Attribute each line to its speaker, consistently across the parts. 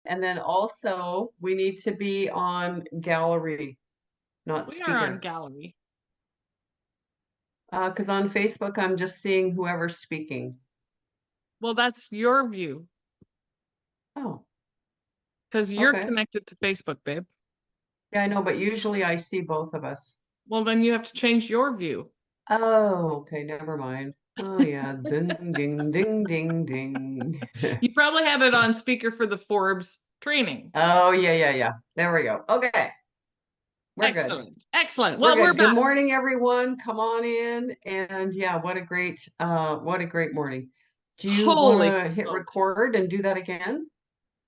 Speaker 1: And then also we need to be on gallery, not
Speaker 2: We are on
Speaker 1: speaker.
Speaker 2: gallery.
Speaker 1: Because on Facebook, I'm just seeing whoever's speaking.
Speaker 2: Well, that's your view
Speaker 1: Oh,
Speaker 2: because you're
Speaker 1: okay.
Speaker 2: connected to Facebook, babe.
Speaker 1: Yeah, I know, but usually I see both of us.
Speaker 2: Well, then you have to change your view.
Speaker 1: Oh, okay, never mind. Oh yeah, ding ding ding ding ding.
Speaker 2: You probably had it on speaker for the Forbes training.
Speaker 1: Oh yeah, yeah, yeah. There we go. Okay, we're good.
Speaker 2: Excellent. Excellent.
Speaker 1: We're
Speaker 2: Well, we're
Speaker 1: good. Good
Speaker 2: back.
Speaker 1: morning, everyone. Come on in. And yeah, what a great morning. Do you want
Speaker 2: Holy
Speaker 1: to hit
Speaker 2: smokes.
Speaker 1: record and do that again?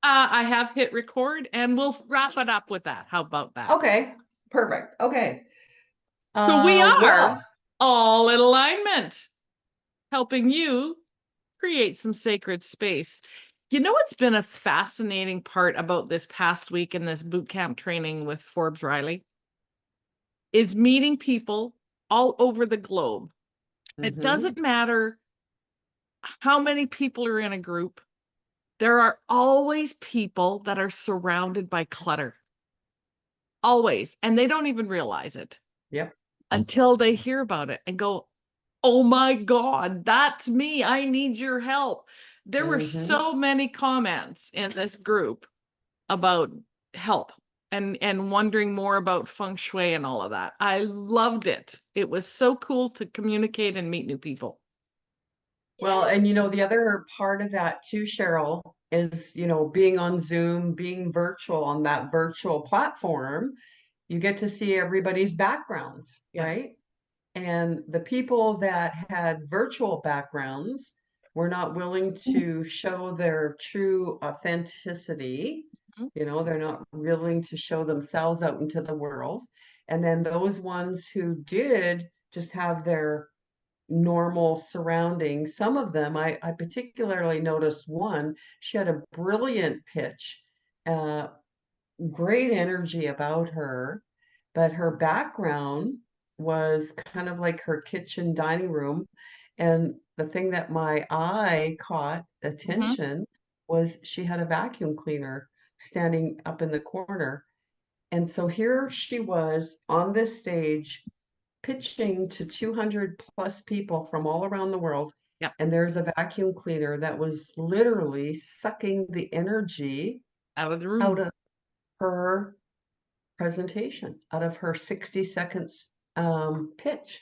Speaker 2: I have hit record and we'll wrap it up with that. How about that?
Speaker 1: Okay, perfect. Okay.
Speaker 2: So we are
Speaker 1: Well,
Speaker 2: all in alignment, helping you create some sacred space. You know what's been a fascinating part about this past week in this boot camp training with Forbes Riley is meeting people all over the globe. It
Speaker 1: mhm.
Speaker 2: doesn't matter how many people are in a group, there are always people that are surrounded by clutter. Always. And they don't even realize it
Speaker 1: Yep.
Speaker 2: until they hear about it and go, oh my God, that's me. I need your help. There were
Speaker 1: Mhm.
Speaker 2: so many comments in this group about help and wondering more about feng shui and all of that. I loved it. It was so cool to communicate and meet new people.
Speaker 1: Well, and the other part of that too, Cheryl, is, being on Zoom, being virtual on that virtual platform, you get to see everybody's backgrounds,
Speaker 2: Yeah.
Speaker 1: right? And the people that had virtual backgrounds were not willing to show their true authenticity.
Speaker 2: Mhm.
Speaker 1: They're not willing to show themselves out into the world. And then those ones who did just have their normal surroundings, some of them, I particularly noticed one, she had a brilliant pitch, uh, great energy about her, but her background was kind of like her kitchen dining room. And the thing that my eye caught
Speaker 2: Mhm.
Speaker 1: attention was she had a vacuum cleaner standing up in the corner. And so here she was on this stage pitching to 200 plus people from all around the world.
Speaker 2: Yeah.
Speaker 1: And there's a vacuum cleaner that was literally sucking the energy
Speaker 2: Out of the
Speaker 1: out
Speaker 2: room.
Speaker 1: of her presentation, out of her 60 seconds pitch.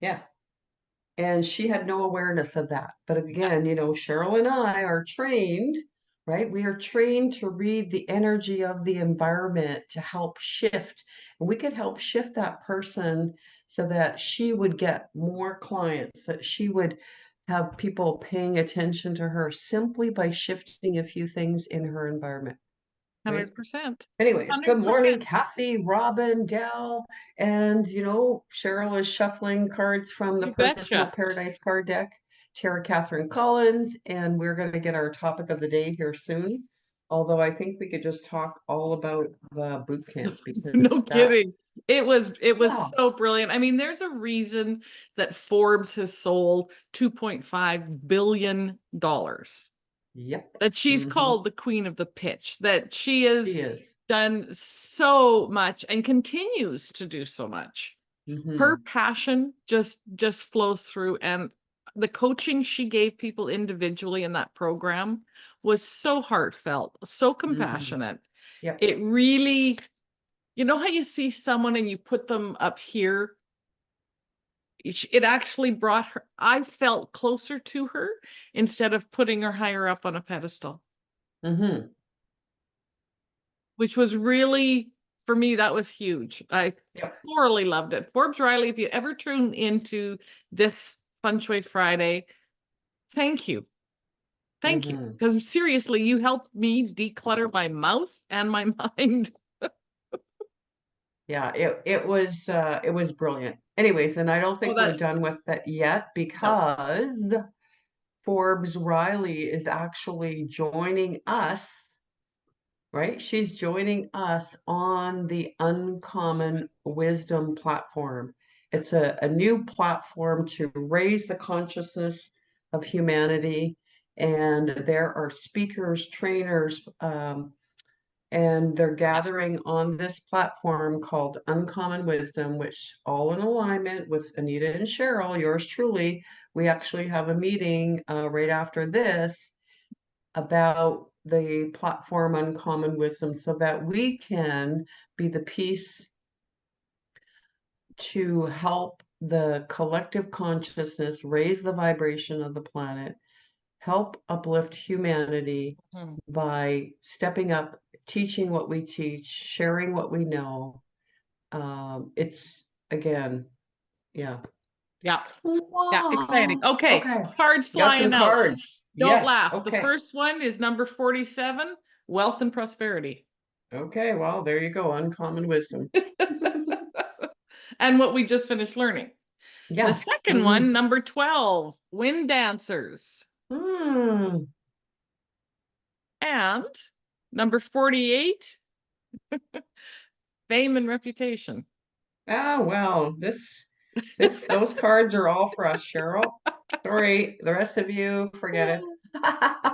Speaker 1: Yeah. And she had no awareness of that. But
Speaker 2: Yeah.
Speaker 1: again, Cheryl and I are trained, right? We are trained to read the energy of the environment to help shift. And we could help shift that person so that she would get more clients, that she would have people paying attention to her simply by shifting a few things in her environment, right?
Speaker 2: 100%.
Speaker 1: Anyways, good
Speaker 2: 100%.
Speaker 1: morning, Kathy, Robin, Dell, and Cheryl is shuffling cards from the
Speaker 2: You
Speaker 1: Personal
Speaker 2: betcha.
Speaker 1: Paradise card deck. Tara Catherine Collins, and we're going to get our topic of the day here soon. Although I think we could just talk all about the boot camp because
Speaker 2: No
Speaker 1: that,
Speaker 2: kidding. It was
Speaker 1: wow,
Speaker 2: so brilliant. I mean, there's a reason that Forbes has sold $2.5 billion.
Speaker 1: yep,
Speaker 2: That she's
Speaker 1: hmm,
Speaker 2: called the queen of the pitch, that she has
Speaker 1: she is.
Speaker 2: done so much and continues to do so much. Her
Speaker 1: Hmm,
Speaker 2: passion just flows through, and the coaching she gave people individually in that program was so heartfelt, so
Speaker 1: hmm,
Speaker 2: compassionate.
Speaker 1: yep,
Speaker 2: It really, you know how you see someone and you put them up here? It actually brought her, I felt closer to her instead of putting her higher up on a pedestal,
Speaker 1: hmm,
Speaker 2: which was really, for me, that was huge. I
Speaker 1: yep,
Speaker 2: thoroughly loved it. Forbes Riley, if you ever tune into this Feng Shui Friday, thank you. Thank you.
Speaker 1: hmm.
Speaker 2: Because seriously, you helped me declutter my mouth and my mind.
Speaker 1: Yeah, it was brilliant. Anyways, and I don't
Speaker 2: Oh,
Speaker 1: think we're
Speaker 2: that's
Speaker 1: done with that yet
Speaker 2: no.
Speaker 1: because Forbes Riley is actually joining us, right? She's joining us on the Uncommon Wisdom platform. It's a new platform to raise the consciousness of humanity And there are speakers, trainers, and they're gathering on this platform called Uncommon Wisdom, which all in alignment with Anita and Cheryl, yours truly. We actually have a meeting right after this about the platform Uncommon Wisdom so that we can be the piece to help the collective consciousness raise the vibration of the planet, help uplift humanity by stepping up, teaching what we teach, sharing what we know. It's again, yeah.
Speaker 2: Yeah. Yeah, exciting.
Speaker 1: Wow.
Speaker 2: Okay,
Speaker 1: Okay.
Speaker 2: cards
Speaker 1: Got some
Speaker 2: flying out.
Speaker 1: cards.
Speaker 2: Don't
Speaker 1: Yes.
Speaker 2: laugh. The
Speaker 1: Okay.
Speaker 2: first one is number 47, wealth and prosperity.
Speaker 1: Okay. Well, there you go. Uncommon wisdom.
Speaker 2: And what we just finished learning. The
Speaker 1: Yeah.
Speaker 2: second one, number 12, wind dancers.
Speaker 1: Mm.
Speaker 2: And number 48, fame and reputation.
Speaker 1: Ah, well, those cards are all for us, Cheryl. Sorry, the rest of you, forget it.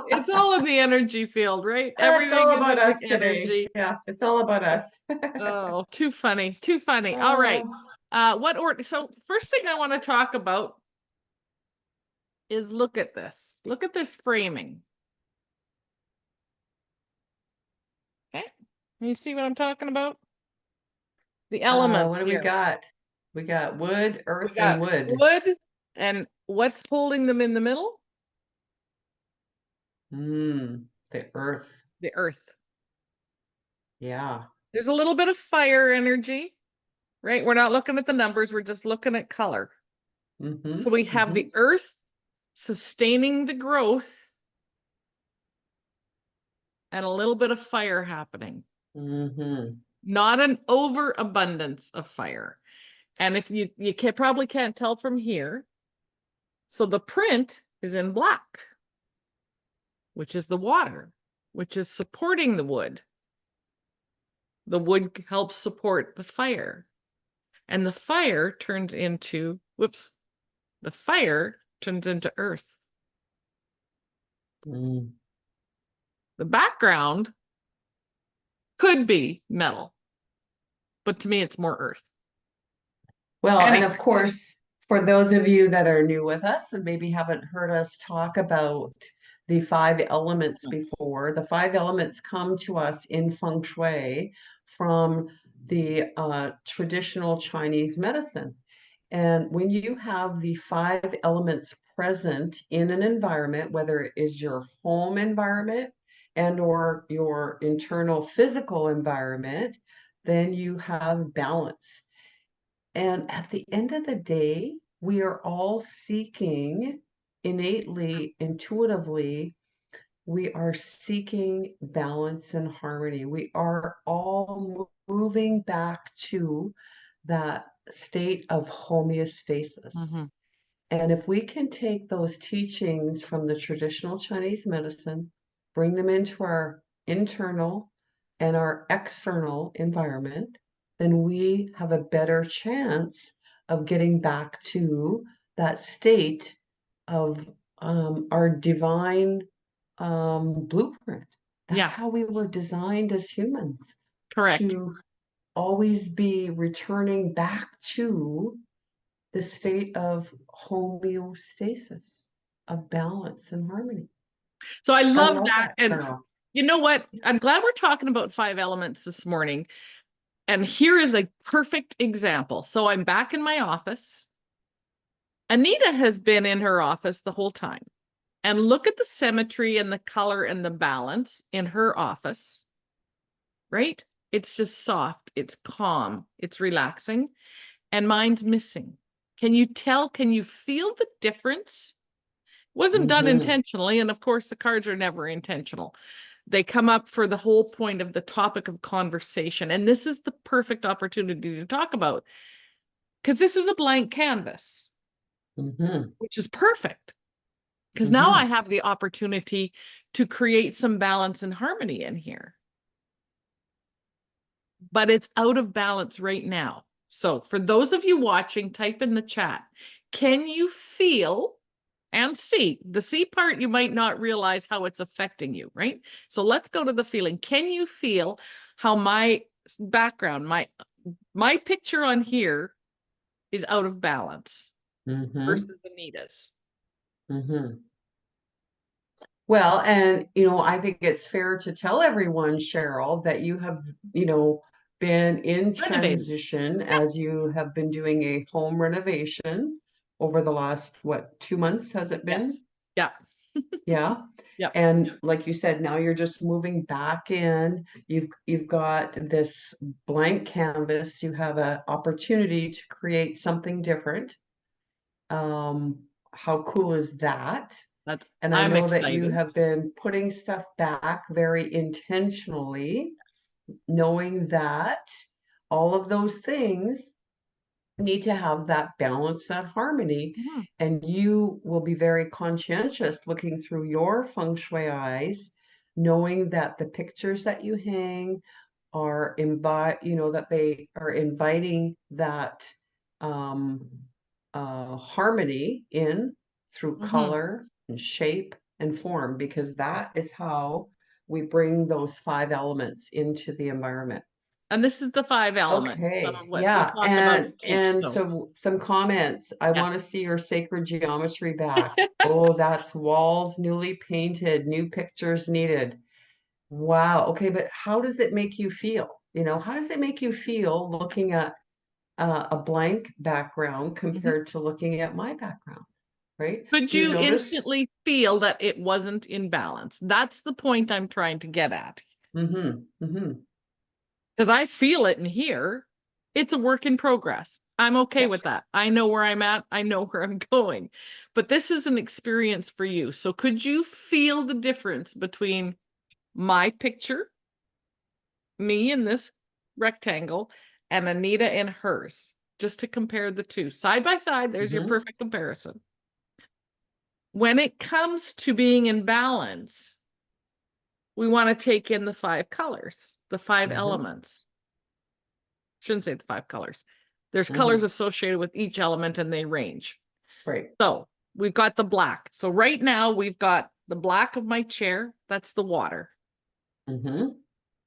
Speaker 2: It's all in the energy field, right?
Speaker 1: It's all
Speaker 2: Everything is
Speaker 1: about
Speaker 2: in the
Speaker 1: us today.
Speaker 2: energy.
Speaker 1: Yeah, it's all about us.
Speaker 2: Oh, too funny. Too funny. All right. What order? So first thing I want to talk about is look at this. Look at this framing. Okay. Can you see what I'm talking about? The elements
Speaker 1: What do we
Speaker 2: here.
Speaker 1: got? We got wood,
Speaker 2: We
Speaker 1: earth, and
Speaker 2: got
Speaker 1: wood.
Speaker 2: wood, and what's holding them in the middle?
Speaker 1: The earth.
Speaker 2: The earth.
Speaker 1: Yeah.
Speaker 2: There's a little bit of fire energy, right? We're not looking at the numbers, we're just looking at color. So we have the earth sustaining the growth and a little bit of fire happening. Not an overabundance of fire. And if you probably can't tell from here, so the print is in black, which is the water, which is supporting the wood. The wood helps support the fire. And the fire turns into, the fire turns into earth. The background could be metal, but to me, it's more earth.
Speaker 1: Well, and
Speaker 2: Anyway.
Speaker 1: of course, for those of you that are new with us and maybe haven't heard us talk about the 5 elements before, the 5 elements come to us in Feng Shui from the traditional Chinese medicine. And when you have the 5 elements present in an environment, whether it is your home environment and or your internal physical environment, then you have balance. And at the end of the day, we are all seeking innately, intuitively, we are seeking balance and harmony. We are all moving back to that state of homeostasis. And if we can take those teachings from the traditional Chinese medicine, bring them into our internal and our external environment, then we have a better chance of getting back to that state of our divine blueprint. That's how we were designed as humans.
Speaker 2: Correct.
Speaker 1: To always be returning back to the state of homeostasis, of balance and harmony.
Speaker 2: So I love that. And
Speaker 1: girl.
Speaker 2: you know what? I'm glad we're talking about 5 elements this morning. And here is a perfect example. So I'm back in my office. Anita has been in her office the whole time. And look at the symmetry and the color and the balance in her office, right? It's just soft, it's calm, it's relaxing, and mine's missing. Can you tell? Can you feel the difference? Wasn't done intentionally. And of course, the cards are never intentional. They come up for the whole point of the topic of conversation. And this is the perfect opportunity to talk about, because this is a blank canvas, which is perfect. Because now I have the opportunity to create some balance and harmony in here. But it's out of balance right now. So for those of you watching, type in the chat. Can you feel and C. The C part, you might not realize how it's affecting you, right? So let's go to the feeling. Can you feel how my background, my picture on here is out of balance
Speaker 1: Mm-hmm.
Speaker 2: versus Anita's?
Speaker 1: Mm-hmm. Well, and I think it's fair to tell everyone, Cheryl, that you have, been in
Speaker 2: Renovating.
Speaker 1: transition as you have been doing a home renovation over the last, what, 2 months has it been?
Speaker 2: Yes. Yeah.
Speaker 1: Yeah.
Speaker 2: Yep.
Speaker 1: And like you said, now you're just moving back in. You've got this blank canvas. You have an opportunity to create something different. How cool is that?
Speaker 2: That's
Speaker 1: And I
Speaker 2: I'm
Speaker 1: know that you
Speaker 2: excited.
Speaker 1: have been putting stuff back very intentionally,
Speaker 2: Yes.
Speaker 1: knowing that all of those things need to have that balance, that harmony.
Speaker 2: Mhm.
Speaker 1: And you will be very conscientious looking through your feng shui eyes, knowing that the pictures that you hang are that they are inviting that um, harmony in through
Speaker 2: Mhm.
Speaker 1: color and shape and form, because that is how we bring those 5 elements into the environment.
Speaker 2: And this is the 5 elements, some
Speaker 1: Okay,
Speaker 2: of what we
Speaker 1: yeah,
Speaker 2: talk about
Speaker 1: and
Speaker 2: and teach.
Speaker 1: and
Speaker 2: So
Speaker 1: so some comments. I want to
Speaker 2: yes.
Speaker 1: see your sacred geometry back. Oh, that's walls newly painted, new pictures needed. Wow. Okay, but how does it make you feel? How does it make you feel looking at a blank background
Speaker 2: Mhm.
Speaker 1: compared to looking at my background, right?
Speaker 2: Could
Speaker 1: Do you
Speaker 2: you
Speaker 1: notice?
Speaker 2: instantly feel that it wasn't in balance? That's the point I'm trying to get at.
Speaker 1: Mm-hmm. Mm-hmm.
Speaker 2: Because I feel it in here. It's a work in progress. I'm okay
Speaker 1: Yep.
Speaker 2: with that. I know where I'm at. I know where I'm going. But this is an experience for you. So could you feel the difference between my picture, me in this rectangle, and Anita in hers? Just to compare the two side by side, there's your
Speaker 1: Mm-hmm.
Speaker 2: perfect comparison. When it comes to being in balance, we want to take in the 5 colors, the 5
Speaker 1: Mm-hmm.
Speaker 2: elements. Shouldn't say the 5 colors. There's colors
Speaker 1: Mm-hmm.
Speaker 2: associated with each element and they range.
Speaker 1: Right.
Speaker 2: So we've got the black. So right now we've got the black of my chair. That's the water.
Speaker 1: Mm-hmm.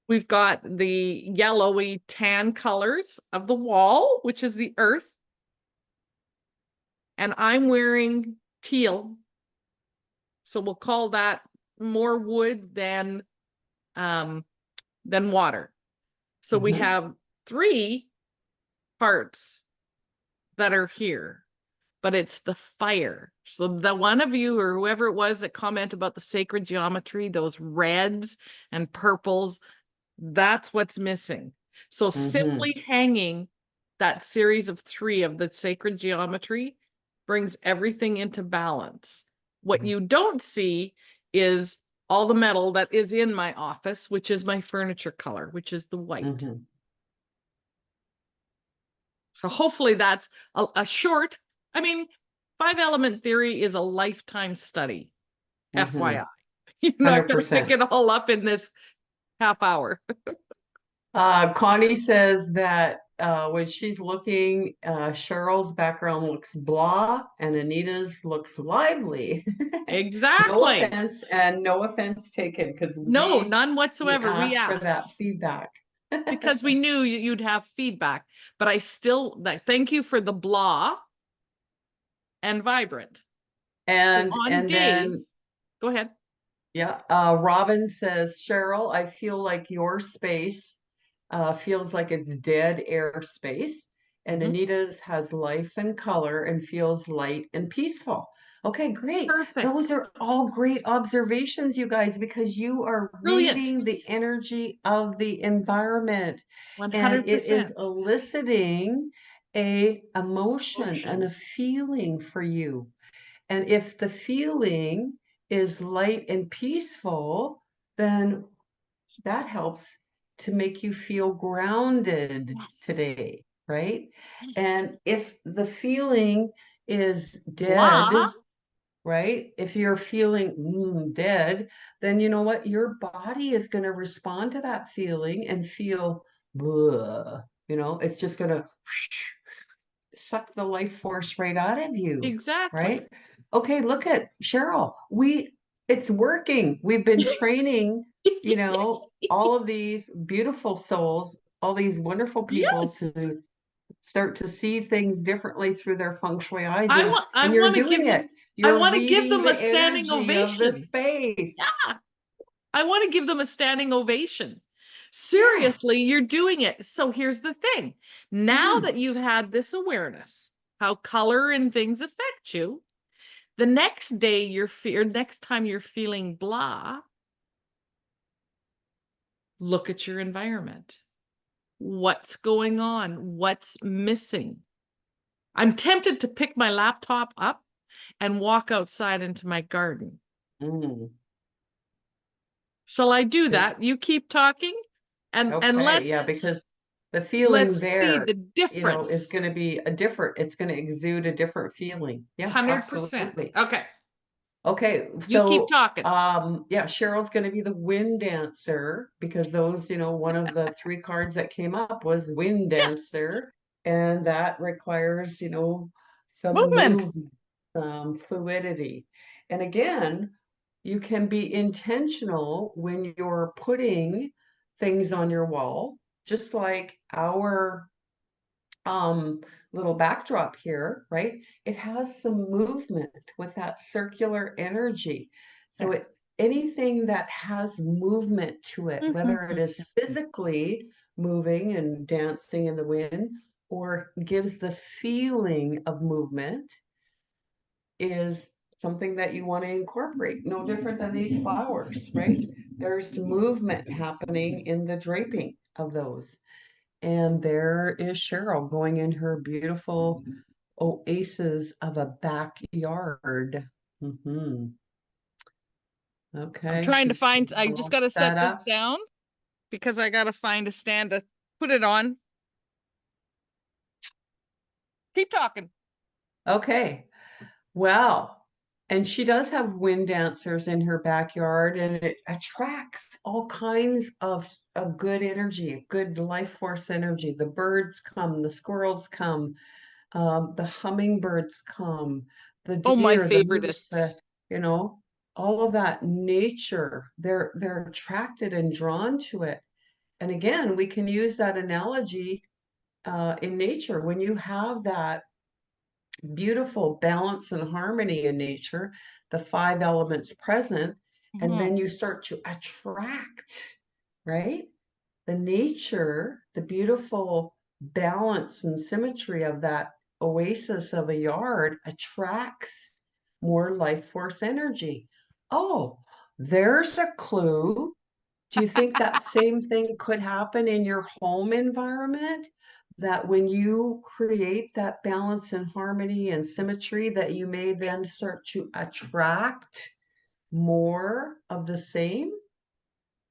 Speaker 2: We've got the yellowy tan colors of the wall, which is the earth. And I'm wearing teal. So we'll call that more wood than water. So we
Speaker 1: Mm-hmm.
Speaker 2: have 3 parts that are here, but it's the fire. So the one of you or whoever it was that comment about the sacred geometry, those reds and purples, that's what's missing. So
Speaker 1: Mm-hmm.
Speaker 2: simply hanging that series of 3 of the sacred geometry brings everything into balance. What you don't see is all the metal that is in my office, which is my furniture color, which is the white.
Speaker 1: Mm-hmm.
Speaker 2: So hopefully that's a short, I mean, 5 element theory is a lifetime study,
Speaker 1: Mm-hmm.
Speaker 2: FYI. You're not going to pick
Speaker 1: 100%.
Speaker 2: it all up in this half hour.
Speaker 1: Connie says that when she's looking, Cheryl's background looks blah and Anita's looks lively. No
Speaker 2: Exactly.
Speaker 1: offense, and no offense taken, because
Speaker 2: No,
Speaker 1: we
Speaker 2: none
Speaker 1: we
Speaker 2: whatsoever. We
Speaker 1: asked for that
Speaker 2: asked
Speaker 1: feedback.
Speaker 2: because we knew you'd have feedback, but I still thank you for the blah and vibrant. So on
Speaker 1: And then
Speaker 2: days, go ahead.
Speaker 1: yeah, Robin says, Cheryl, I feel like your space feels like it's dead air space, and
Speaker 2: Mhm.
Speaker 1: Anita's has life and color and feels light and peaceful. Okay, great.
Speaker 2: Perfect.
Speaker 1: Those are all great observations, you guys, because you are
Speaker 2: Brilliant.
Speaker 1: reading the energy of the environment, and it is
Speaker 2: 100%.
Speaker 1: eliciting a emotion and a
Speaker 2: Ocean.
Speaker 1: feeling for you. And if the feeling is light and peaceful, then that helps to make you feel grounded
Speaker 2: Yes.
Speaker 1: today, right?
Speaker 2: Yes.
Speaker 1: And if the feeling is
Speaker 2: Blah.
Speaker 1: dead, right? If you're feeling dead, then you know what? Your body is going to respond to that feeling and feel, "Bleh." It's just going to suck the life force right out of you,
Speaker 2: Exactly.
Speaker 1: right? Okay, look at Cheryl. It's working. We've been training, all of these beautiful souls, all these wonderful people
Speaker 2: Yes.
Speaker 1: to start to see things differently through their feng shui eyes,
Speaker 2: I
Speaker 1: and
Speaker 2: want I
Speaker 1: you're
Speaker 2: want to give
Speaker 1: doing it.
Speaker 2: them I
Speaker 1: You're
Speaker 2: want to give
Speaker 1: reading
Speaker 2: them a
Speaker 1: the
Speaker 2: standing
Speaker 1: energy of the
Speaker 2: ovation.
Speaker 1: space.
Speaker 2: Yeah. I want to give them a standing ovation.
Speaker 1: Yeah.
Speaker 2: Seriously, you're doing it. So here's the thing. Now
Speaker 1: Hmm.
Speaker 2: that you've had this awareness, how color and things affect you, the next day next time you're feeling blah, look at your environment. What's going on? What's missing? I'm tempted to pick my laptop up and walk outside into my garden.
Speaker 1: Mm.
Speaker 2: Shall I do
Speaker 1: To
Speaker 2: that? You keep talking and
Speaker 1: Okay, yeah, because the feeling
Speaker 2: let's see
Speaker 1: there,
Speaker 2: the
Speaker 1: is
Speaker 2: difference.
Speaker 1: going to be it's going to exude a different feeling. Yeah,
Speaker 2: 100%.
Speaker 1: absolutely.
Speaker 2: Okay.
Speaker 1: Okay,
Speaker 2: You keep
Speaker 1: so
Speaker 2: talking.
Speaker 1: yeah, Cheryl's going to be the wind dancer because those, one of the three cards that came up was wind
Speaker 2: Yes.
Speaker 1: dancer, and that requires, some
Speaker 2: Movement.
Speaker 1: movement, fluidity. And again, you can be intentional when you're putting things on your wall, just like our um, little backdrop here, right? It has some movement with that circular energy. So anything that has movement to it, whether it is physically moving and dancing in the wind or gives the feeling of movement, is something that you want to incorporate. No different than these flowers, right? There's movement happening in the draping of those. And there is Cheryl going in her beautiful oasis of a backyard. Hmm.
Speaker 2: I'm
Speaker 1: Okay,
Speaker 2: trying to
Speaker 1: she's
Speaker 2: find,
Speaker 1: getting
Speaker 2: I just
Speaker 1: all
Speaker 2: got to
Speaker 1: set
Speaker 2: set this
Speaker 1: up.
Speaker 2: down because I got to find a stand to put it on. Keep talking.
Speaker 1: Okay, well, and she does have wind dancers in her backyard, and it attracts all kinds of good energy, good life force energy. The birds come, the squirrels come, the hummingbirds come, the
Speaker 2: Oh, my
Speaker 1: deer, the moose,
Speaker 2: favoritists.
Speaker 1: you know, all of that nature, they're attracted and drawn to it. And again, we can use that analogy in nature. When you have that beautiful balance and harmony in nature, the five elements present, and
Speaker 2: Mhm.
Speaker 1: then you start to attract, right? The nature, the beautiful balance and symmetry of that oasis of a yard attracts more life force energy. Oh, there's a clue. Do you think that same thing could happen in your home environment? That when you create that balance and harmony and symmetry, that you may then start to attract more of the same?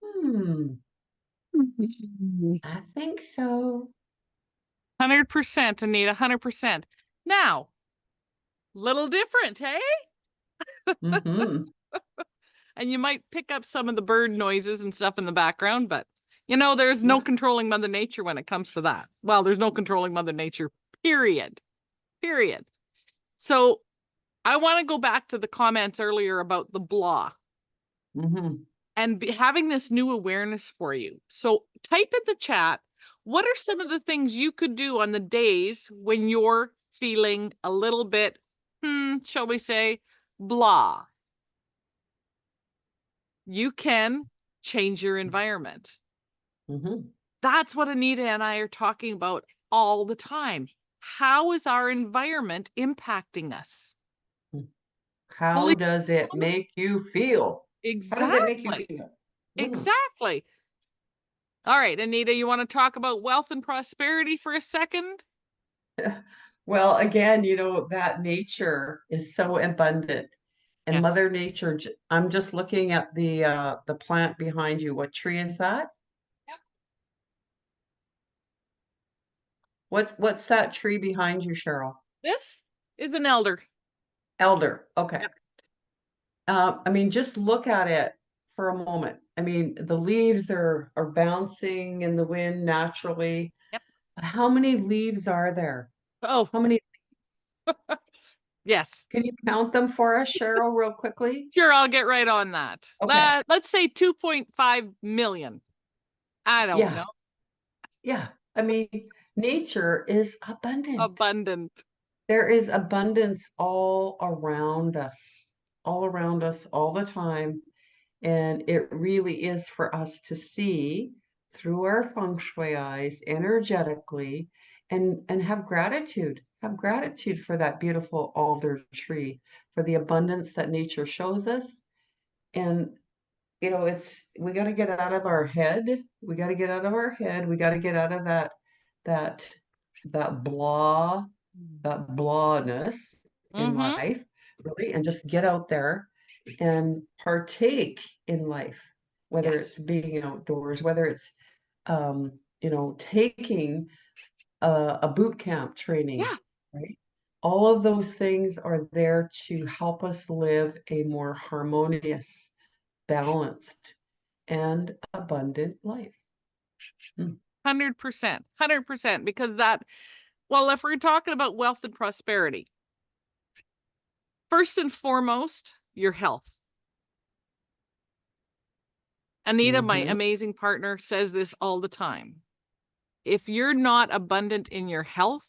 Speaker 1: Hmm,
Speaker 2: Mhm.
Speaker 1: I think so.
Speaker 2: 100%, Anita, 100%. Now, little different, hey?
Speaker 1: Mm-hmm.
Speaker 2: And you might pick up some of the bird noises and stuff in the background, but there's no
Speaker 1: Yeah.
Speaker 2: controlling Mother Nature when it comes to that. Well, there's no controlling Mother Nature, period. Period. So I want to go back to the comments earlier about the blah
Speaker 1: Mm-hmm.
Speaker 2: and having this new awareness for you. So type in the chat, what are some of the things you could do on the days when you're feeling a little bit, shall we say, blah? You can change your environment.
Speaker 1: Mm-hmm.
Speaker 2: That's what Anita and I are talking about all the time. How is our environment impacting us?
Speaker 1: How
Speaker 2: Holy,
Speaker 1: does it make you feel? How does it make you
Speaker 2: exactly.
Speaker 1: feel? Mm.
Speaker 2: Exactly. All right, Anita, you want to talk about wealth and prosperity for a second?
Speaker 1: Well, again, that nature is so abundant. And
Speaker 2: Yes.
Speaker 1: Mother Nature, I'm just looking at the plant behind you. What tree is that?
Speaker 2: Yep.
Speaker 1: What's that tree behind you, Cheryl?
Speaker 2: This is an elder.
Speaker 1: Elder. Okay.
Speaker 2: Yep.
Speaker 1: I mean, just look at it for a moment. I mean, the leaves are bouncing in the wind naturally.
Speaker 2: Yep.
Speaker 1: How many leaves are there?
Speaker 2: Oh,
Speaker 1: How many leaves?
Speaker 2: Yes.
Speaker 1: Can you count them for us, Cheryl, real quickly?
Speaker 2: Sure, I'll get right on that.
Speaker 1: Okay.
Speaker 2: Let's say 2.5 million. I don't
Speaker 1: Yeah.
Speaker 2: know.
Speaker 1: Yeah. I mean, nature is abundant.
Speaker 2: Abundant.
Speaker 1: There is abundance all around us, all the time. And it really is for us to see through our feng shui eyes energetically and have gratitude for that beautiful alder tree, for the abundance that nature shows us. And we got to get out of our head. We got to get out of our head. We got to get out of that that blah that blahness in
Speaker 2: Mm-hmm.
Speaker 1: life, really, and just get out there and partake in life, whether it's
Speaker 2: Yes.
Speaker 1: being outdoors, whether it's taking a boot camp training,
Speaker 2: Yeah.
Speaker 1: right? All of those things are there to help us live a more harmonious, balanced, and abundant life.
Speaker 2: 100%. 100%. Because well, if we're talking about wealth and prosperity, first and foremost, your health. Anita, my
Speaker 1: Mm-hmm.
Speaker 2: amazing partner, says this all the time. If you're not abundant in your health,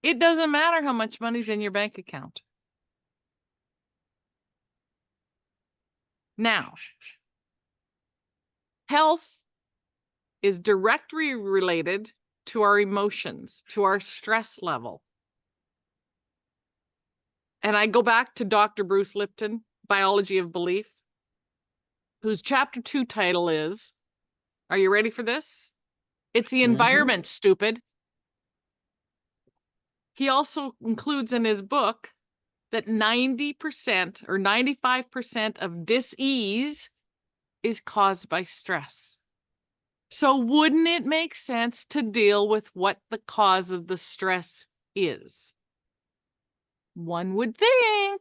Speaker 2: it doesn't matter how much money's in your bank account. Now, health is directly related to our emotions, to our stress level. And I go back to Dr. Bruce Lipton, Biology of Belief, whose chapter 2 title is, are you ready for this? It's the
Speaker 1: Mm-hmm.
Speaker 2: environment, stupid. He also includes in his book that 90% or 95% of dis-ease is caused by stress. So wouldn't it make sense to deal with what the cause of the stress is? One would think.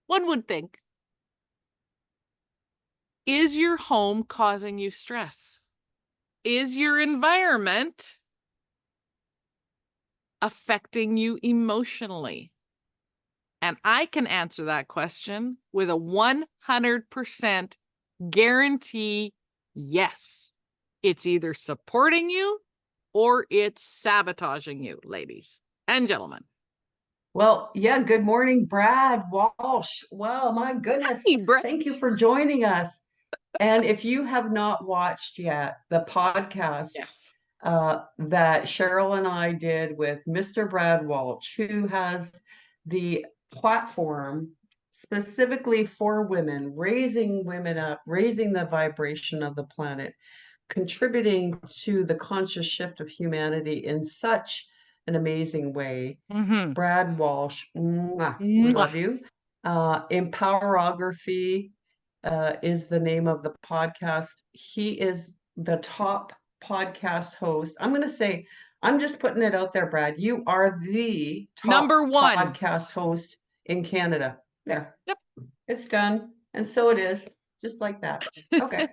Speaker 2: One would think. Is your home causing you stress? Is your environment affecting you emotionally? And I can answer that question with a 100% guarantee yes. It's either supporting you or it's sabotaging you, ladies and gentlemen.
Speaker 1: Well, yeah, good morning, Brad Walsh. Well, my goodness.
Speaker 2: Hey, Brett.
Speaker 1: Thank you for joining us. And if you have not watched yet the podcast
Speaker 2: Yes.
Speaker 1: that Cheryl and I did with Mr. Brad Walsh, who has the platform specifically for women, raising women up, raising the vibration of the planet, contributing to the conscious shift of humanity in such an amazing way.
Speaker 2: Mm-hmm.
Speaker 1: Brad Walsh, mwah, we
Speaker 2: Mwah.
Speaker 1: love you. Empowerography is the name of the podcast. He is the top podcast host. I'm going to say, I'm just putting it out there, Brad. You are the top
Speaker 2: Number one.
Speaker 1: podcast host in Canada. There,
Speaker 2: Yep.
Speaker 1: it's done. And so it is, just like that. Okay.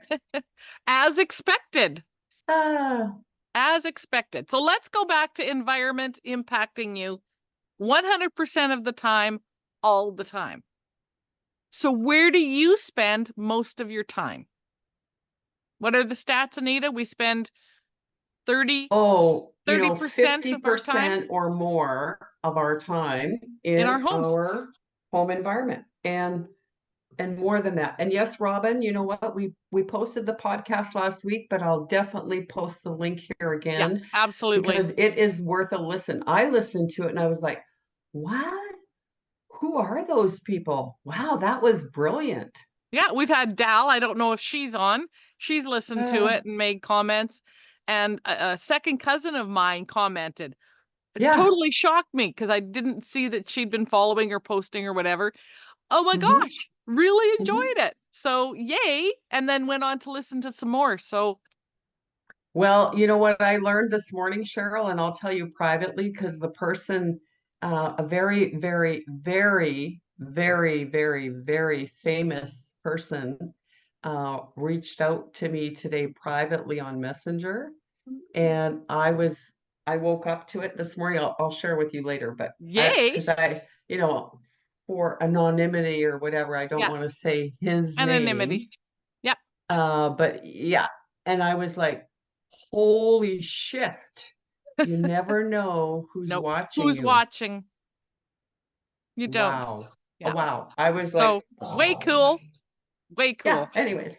Speaker 2: As expected.
Speaker 1: Ah,
Speaker 2: As expected. So let's go back to environment impacting you 100% of the time, all the time. So where do you spend most of your time? What are the stats, Anita? We spend 30%
Speaker 1: oh,
Speaker 2: 30% of our time
Speaker 1: 50% or more of our time
Speaker 2: in our
Speaker 1: in
Speaker 2: homes.
Speaker 1: our home environment. And more than that. And yes, Robin, you know what? We posted the podcast last week, but I'll definitely post the link here
Speaker 2: Yeah,
Speaker 1: again
Speaker 2: absolutely.
Speaker 1: because it is worth a listen. I listened to it and I was like, what? Who are those people? Wow, that was brilliant.
Speaker 2: Yeah, we've had Dal. I don't know if she's on. She's listened to
Speaker 1: Uh,
Speaker 2: it and made comments. And a second cousin of mine commented. It
Speaker 1: yeah.
Speaker 2: totally shocked me because I didn't see that she'd been following or posting or whatever. Oh my
Speaker 1: Hmm.
Speaker 2: gosh, really
Speaker 1: Hmm.
Speaker 2: enjoyed it. So yay. And then went on to listen to some more. So
Speaker 1: Well, you know what I learned this morning, Cheryl, and I'll tell you privately because the person, a very, very, very, very, very, very famous person, reached out to me today privately on Messenger, and I was I woke up to it this morning. I'll share with you later, but
Speaker 2: Yay.
Speaker 1: because for anonymity or whatever, I don't
Speaker 2: Yeah.
Speaker 1: want to say his name.
Speaker 2: Anonymity. Yep.
Speaker 1: But yeah, and I was like, holy shit. You never know who's
Speaker 2: Nope.
Speaker 1: watching
Speaker 2: Who's
Speaker 1: you.
Speaker 2: watching? You don't.
Speaker 1: Wow. Oh,
Speaker 2: Yeah.
Speaker 1: wow. I was like,
Speaker 2: So way cool. Way
Speaker 1: yeah,
Speaker 2: cool.
Speaker 1: anyways.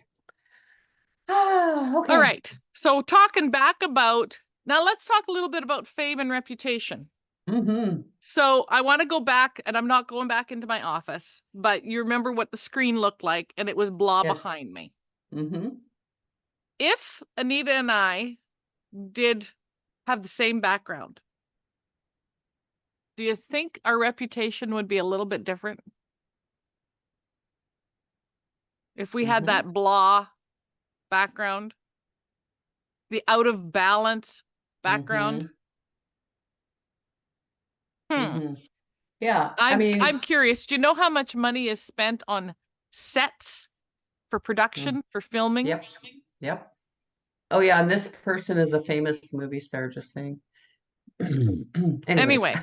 Speaker 2: All
Speaker 1: Okay.
Speaker 2: right. So talking back about now, let's talk a little bit about fame and reputation.
Speaker 1: Mm-hmm.
Speaker 2: So I want to go back, and I'm not going back into my office, but you remember what the screen looked like, and it was blah
Speaker 1: Yes.
Speaker 2: behind me.
Speaker 1: Mm-hmm.
Speaker 2: If Anita and I did have the same background, do you think our reputation would be a little bit different? If we had
Speaker 1: Mm-hmm.
Speaker 2: that blah background, the out of balance background?
Speaker 1: Mm-hmm.
Speaker 2: Hmm.
Speaker 1: Mm-hmm. Yeah. I
Speaker 2: I'm
Speaker 1: mean,
Speaker 2: curious. Do you know how much money is spent on sets for
Speaker 1: mm,
Speaker 2: production, for filming?
Speaker 1: yep. Yep. Oh yeah, and this person is a famous movie star, just saying. Anyways.
Speaker 2: Anyway,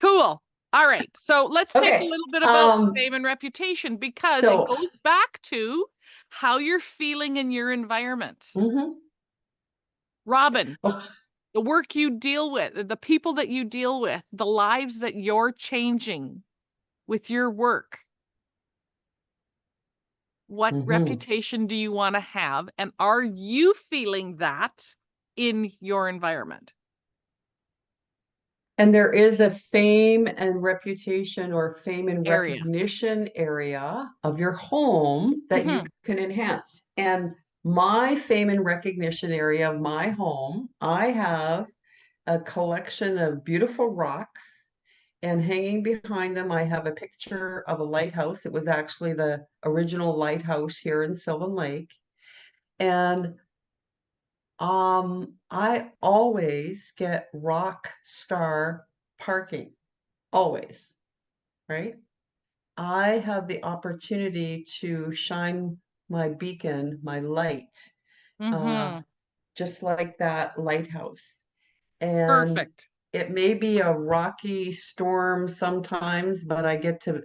Speaker 2: cool. All right. So let's take a
Speaker 1: Okay.
Speaker 2: little bit about fame and reputation because it
Speaker 1: So
Speaker 2: goes back to how you're feeling in your environment.
Speaker 1: mhm.
Speaker 2: Robin,
Speaker 1: Oh,
Speaker 2: the work you deal with, the people that you deal with, the lives that you're changing with your work. What
Speaker 1: mhm.
Speaker 2: reputation do you want to have? And are you feeling that in your environment
Speaker 1: And there is a fame and reputation or fame and
Speaker 2: area?
Speaker 1: recognition area of your home that you
Speaker 2: Hmm.
Speaker 1: can enhance. And my fame and recognition area of my home, I have a collection of beautiful rocks, and hanging behind them, I have a picture of a lighthouse. It was actually the original lighthouse here in Sylvan Lake. And I always get rock star parking, always, right? I have the opportunity to shine my beacon, my light, uh,
Speaker 2: Mm-hmm.
Speaker 1: just like that lighthouse. And
Speaker 2: Perfect.
Speaker 1: it may be a rocky storm sometimes, but I get to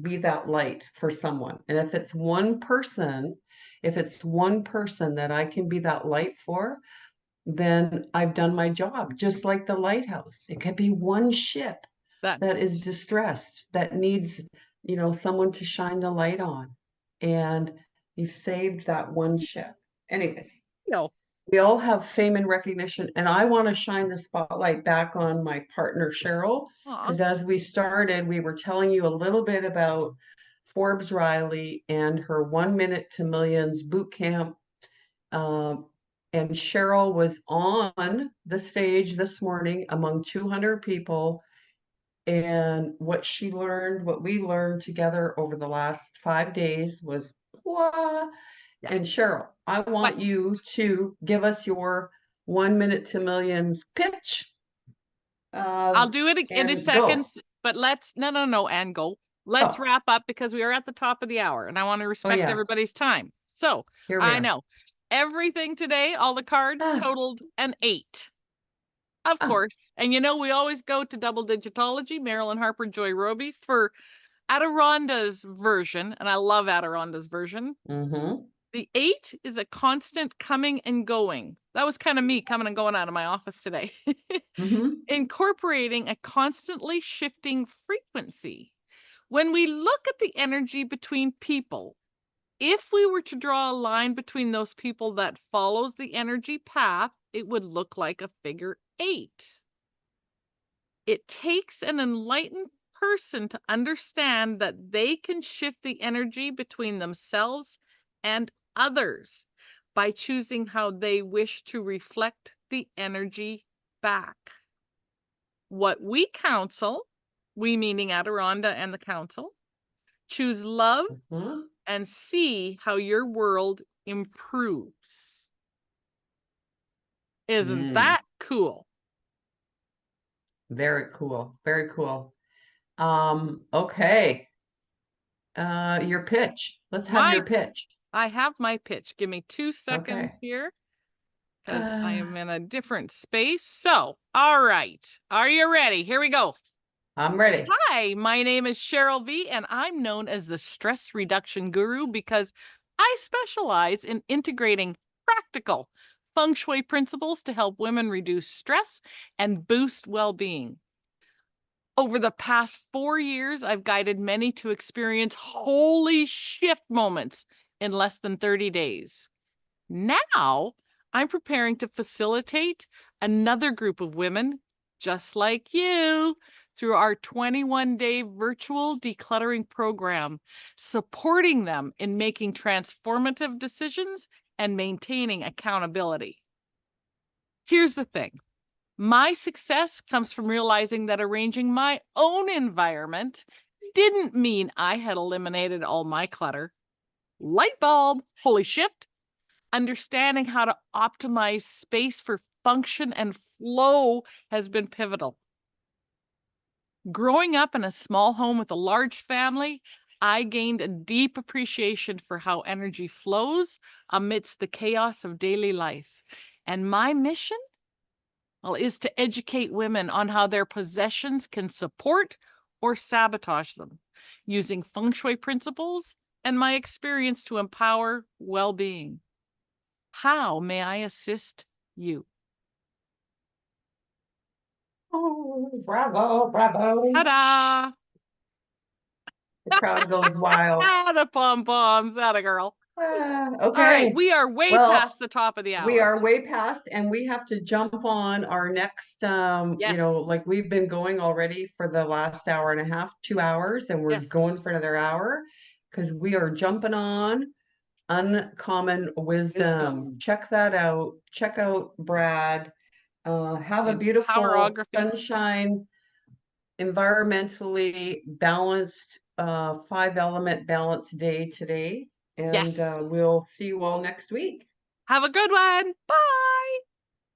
Speaker 1: be that light for someone. And if it's one person that I can be that light for, then I've done my job, just like the lighthouse. It could be one ship
Speaker 2: That,
Speaker 1: that is distressed, that needs, someone to shine the light on. And you've saved that one ship. Anyways,
Speaker 2: you know,
Speaker 1: we all have fame and recognition, and I want to shine the spotlight back on my partner, Cheryl,
Speaker 2: aw,
Speaker 1: because as we started, we were telling you a little bit about Forbes Riley and her 1 Minute to Millions boot camp. Um, and Cheryl was on the stage this morning among 200 people. And what we learned together over the last 5 days was, wow.
Speaker 2: yeah.
Speaker 1: And Cheryl, I
Speaker 2: What?
Speaker 1: want you to give us your 1 Minute to Millions pitch,
Speaker 2: I'll do it in a
Speaker 1: and
Speaker 2: second,
Speaker 1: go.
Speaker 2: but no, and go. Let's
Speaker 1: Oh,
Speaker 2: wrap up because we are at the top of the hour and I want to
Speaker 1: oh
Speaker 2: respect
Speaker 1: yeah,
Speaker 2: everybody's time. So
Speaker 1: here we
Speaker 2: I
Speaker 1: are.
Speaker 2: know everything today, all the cards
Speaker 1: Ah,
Speaker 2: totaled an 8. Of
Speaker 1: ah,
Speaker 2: course. And we always go to Double Digitology, Marilyn Harper, Joy Roby for Adironda's version. And I love Adironda's version.
Speaker 1: mm-hmm,
Speaker 2: The 8 is a constant coming and going. That was kind of me coming and going out of my office today.
Speaker 1: mm-hmm,
Speaker 2: Incorporating a constantly shifting frequency. When we look at the energy between people, if we were to draw a line between those people that follows the energy path, it would look like a figure 8. It takes an enlightened person to understand that they can shift the energy between themselves and others by choosing how they wish to reflect the energy back. What we counsel, we meaning Adironda and the council, choose love
Speaker 1: mm-hmm.
Speaker 2: and see how your world improves. Isn't
Speaker 1: Mm,
Speaker 2: that cool?
Speaker 1: very cool, very cool. Okay. Your pitch. Let's have
Speaker 2: My
Speaker 1: your pitch.
Speaker 2: I have my pitch. Give me 2 seconds
Speaker 1: Okay.
Speaker 2: here. because I am in a different space. So, all right. Are you ready? Here we go.
Speaker 1: I'm ready.
Speaker 2: Hi, my name is Cheryl V, and I'm known as the stress reduction guru because I specialize in integrating practical Feng Shui principles to help women reduce stress and boost well being. Over the past 4 years, I've guided many to experience holy shift moments in less than 30 days. Now, I'm preparing to facilitate another group of women just like you through our 21-day virtual decluttering program, supporting them in making transformative decisions and maintaining accountability. Here's the thing. My success comes from realizing that arranging my own environment didn't mean I had eliminated all my clutter. Light bulb, holy shift. Understanding how to optimize space for function and flow has been pivotal. Growing up in a small home with a large family, I gained a deep appreciation for how energy flows amidst the chaos of daily life. And my mission, well, is to educate women on how their possessions can support or sabotage them using feng shui principles and my experience to empower well being. How may I assist you?
Speaker 1: Oh, bravo, bravo.
Speaker 2: Ta-da!
Speaker 1: The crowd goes wild.
Speaker 2: The pom-poms, atta girl. All right,
Speaker 1: Okay.
Speaker 2: we are way
Speaker 1: Well,
Speaker 2: past the top of the
Speaker 1: we
Speaker 2: hour.
Speaker 1: are way past and we have to jump on our next
Speaker 2: Yes,
Speaker 1: like we've been going already for the last hour and a half, 2 hours, and we're
Speaker 2: yes,
Speaker 1: going for another hour because we are jumping on uncommon wisdom.
Speaker 2: wisdom,
Speaker 1: Check that out. Check out Brad. Have a beautiful
Speaker 2: empowerography.
Speaker 1: sunshine, environmentally balanced, 5 element balanced day today. And
Speaker 2: Yes.
Speaker 1: we'll see you all next week.
Speaker 2: Have a good one. Bye.